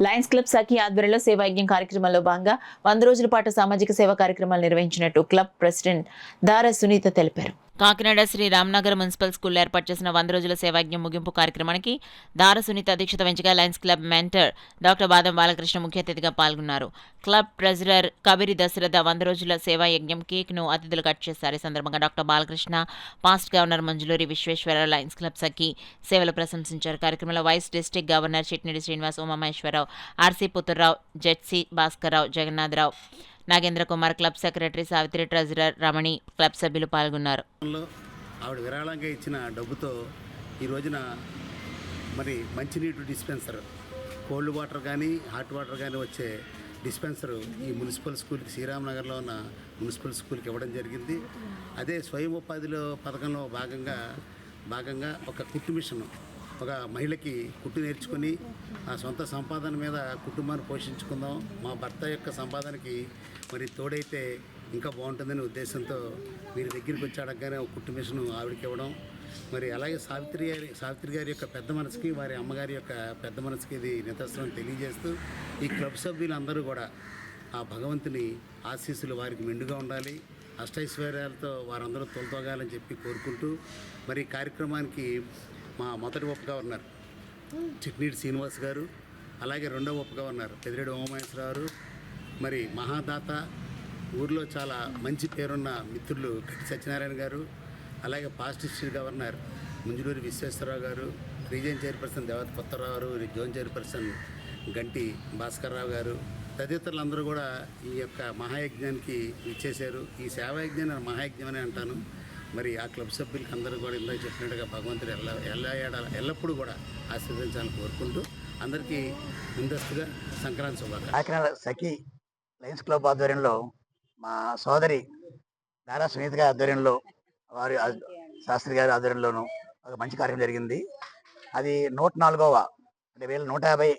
Lions club సఖీ ఆధ్వర్యంలో సేవాయజ్ఞం కార్యక్రమంలో భాగంగా 100 రోజుల పాటు సామాజిక సేవా కార్యక్రమాలు నిర్వహించినట్టు క్లబ్ ప్రెసిడెంట్ దారా సునీత తెలిపారు. కాకినాడ శ్రీ రామ్నగర్ మున్సిపల్ స్కూల్లో ఏర్పాటు చేసిన 100 రోజుల సేవాయజ్ఞం ముగింపు కార్యక్రమానికి దారా సునీత అధ్యక్షత వహించగా లయన్స్ క్లబ్ మెంటర్ డాక్టర్ బాదం బాలకృష్ణ ముఖ్య అతిథిగా పాల్గొన్నారు. క్లబ్ ట్రెజరర్ కబిరి దశరథ 100 రోజుల సేవాయజ్ఞం కేక్ ను అతిథులు కట్ చేశారు. ఈ సందర్భంగా doctor Balakrishna, past governor Manjuluri Visweswararao lions club Sakhi సేవలు ప్రశంసించారు. కార్యక్రమంలో vice district governor Chitnidi Srinivas, Umamaheswararao, RC Putrarao, ZC Bhaskarrao, Jagannatharao, Nagendra Kumar, club secretary Savitri, treasurer Ramani, club సభ్యులు పాల్గొన్నారు. ఆవిడ విరాళంగా ఇచ్చిన డబ్బుతో ఈ రోజున మరి మంచినీటి డిస్పెన్సర్, కోల్డ్ వాటర్ కానీ హాట్ వాటర్ కానీ వచ్చే డిస్పెన్సరు ఈ మున్సిపల్ స్కూల్కి, శ్రీరామనగర్లో ఉన్న మున్సిపల్ స్కూల్కి ఇవ్వడం జరిగింది. అదే స్వయం ఉపాధిలో పథకంలో భాగంగా ఒక కుట్టు మిషన్, ఒక మహిళకి కుట్టు నేర్చుకుని ఆ సొంత సంపాదన మీద కుటుంబాన్ని పోషించుకుందాం, మా భర్త యొక్క సంపాదనకి మరి తోడైతే ఇంకా బాగుంటుందనే ఉద్దేశంతో మీరు దగ్గరికి వచ్చి అడగగానే ఒక కుట్టు మిషన్ ఆవిడకి ఇవ్వడం, మరి అలాగే సావిత్రి గారి యొక్క పెద్ద మనసుకి, వారి అమ్మగారి యొక్క పెద్ద మనసుకి ఇది నిదర్శనం తెలియజేస్తూ ఈ క్లబ్ సభ్యులందరూ కూడా ఆ భగవంతుని ఆశీస్సులు వారికి మెండుగా ఉండాలి, అష్టైశ్వర్యాలతో వారందరూ తొలతోగాలని చెప్పి కోరుకుంటూ మరి ఈ కార్యక్రమానికి మా మొదటి ఉప గవర్నర్ చిట్నీటి శ్రీనివాస్ గారు, అలాగే రెండవ ఉప గవర్నర్ పెద్దిరెడ్డి ఉమామహేశ్వరరావు, మరి మహాదాత, ఊర్లో చాలా మంచి పేరున్న మిత్రులు గట్టి సత్యనారాయణ గారు, అలాగే past district governor Manjuluri Visweswara Rao గారు, రీజియన్ చైర్పర్సన్ దేవత పుత్రరావు గారు, జోన్ చైర్పర్సన్ గంటి భాస్కర్రావు గారు తదితరులందరూ కూడా ఈ యొక్క మహాయజ్ఞానికి ఇచ్చేశారు. ఈ సేవాయజ్ఞాన్ని మహాయజ్ఞం అని అంటాను. మరి ఆ క్లబ్ సభ్యులకి అందరూ కూడా ఇందాక చెప్పినట్టుగా భగవంతుడు ఎల్లప్పుడూ కూడా ఆశీర్వదించాలని కోరుకుంటూ అందరికీ ముందస్తుగా సంక్రాంతి శుభాకాంక్షలు. కాకినాడ సఖీ లయన్స్ క్లబ్ ఆధ్వర్యంలో మా సోదరి దారా సునీత గారి ఆధ్వర్యంలో, వారి శాస్త్రి గారి ఆధ్వర్యంలోనూ ఒక మంచి కార్యక్రమం జరిగింది. అది 104వ అంటే 150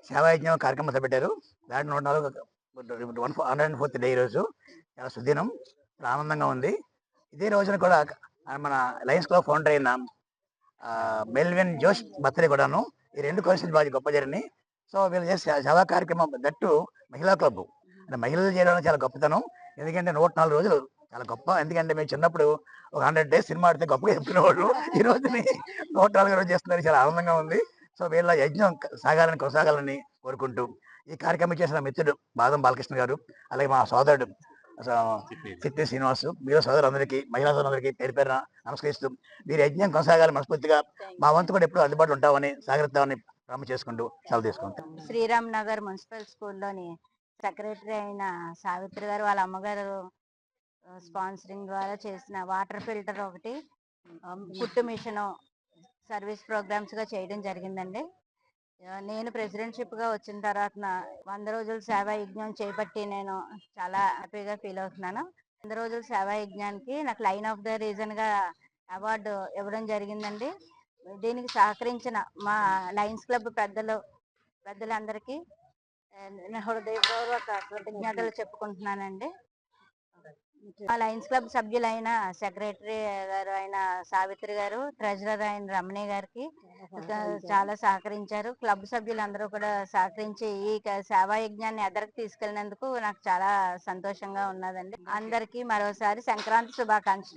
సేవాయజ్ఞం కార్యక్రమం చేపట్టారు. దాంట్లో 104th డే ఈరోజు చాలా సుదినం, ఆనందంగా ఉంది. ఇదే రోజున కూడా మన లయన్స్ క్లబ్ ఫౌండర్ అయిన మెల్విన్ జోష్ బర్త్డే కూడాను. ఈ రెండు కలిసి బాగా గొప్ప జరిగినాయి. సో వీళ్ళు చేసే సేవా కార్యక్రమం దట్టు మహిళా క్లబ్ అంటే మహిళలు చేయడం చాలా గొప్పతనం. ఎందుకంటే 104 రోజులు చాలా గొప్ప. ఎందుకంటే మేము చిన్నప్పుడు ఒక 100 days సినిమా ఆడితే గొప్పగా చెప్పుకునేవాళ్ళు. ఈ రోజుని 104 రోజు చేస్తున్నారు. చాలా ఆనందంగా ఉంది. సో వీళ్ళ యజ్ఞం కొనసాగాలని కోరుకుంటూ ఈ కార్యక్రమం చేసిన మిత్రుడు బాదం బాలకృష్ణ గారు, అలాగే మా సోదరుడు చిట్టి శ్రీనివాస్, మీరు సోదరులందరికీ, మహిళా సోదరులందరికీ పేరు పేరున నమస్కరిస్తూ మీరు యజ్ఞం కొనసాగాలి మనస్ఫూర్తిగా మా వంతు కూడా ఎప్పుడు అందుబాటులో ఉంటామని సాగరిద్దామని ప్రామిస్ చేసుకుంటూ సెలవు తీసుకుంటాం. శ్రీరామ్ నగర్ మున్సిపల్ స్కూల్లోని సెక్రటరీ అయిన సావిత్రి గారు వాళ్ళ అమ్మగారు స్పాన్సరింగ్ ద్వారా చేసిన వాటర్ ఫిల్టర్ ఒకటి, కుట్టు మిషన్ సర్వీస్ ప్రోగ్రామ్స్ గా చేయడం జరిగిందండి. నేను ప్రెసిడెంట్షిప్ గా వచ్చిన తర్వాత 100 రోజుల సేవా యజ్ఞం చేపట్టి నేను చాలా హ్యాపీగా ఫీల్ అవుతున్నాను. 100 రోజుల సేవా యజ్ఞానికి నాకు లైన్ ఆఫ్ ద రీజన్ గా అవార్డు ఇవ్వడం జరిగిందండి. దీనికి సహకరించిన మా లయన్స్ క్లబ్ పెద్దలందరికీ హృదయపూర్వక కృతజ్ఞతలు చెప్పుకుంటున్నానండి. మా లయన్స్ క్లబ్ సభ్యులైన సెక్రటరీ గారు అయిన సావిత్రి గారు, ట్రెజరర్ అయిన రమణి గారికి చాలా సహకరించారు. క్లబ్ సభ్యులందరూ కూడా సహకరించి ఈ సేవా యజ్ఞాన్ని ఎదరికి తీసుకెళ్లినందుకు నాకు చాలా సంతోషంగా ఉన్నదండి. అందరికీ మరోసారి సంక్రాంతి శుభాకాంక్షలు.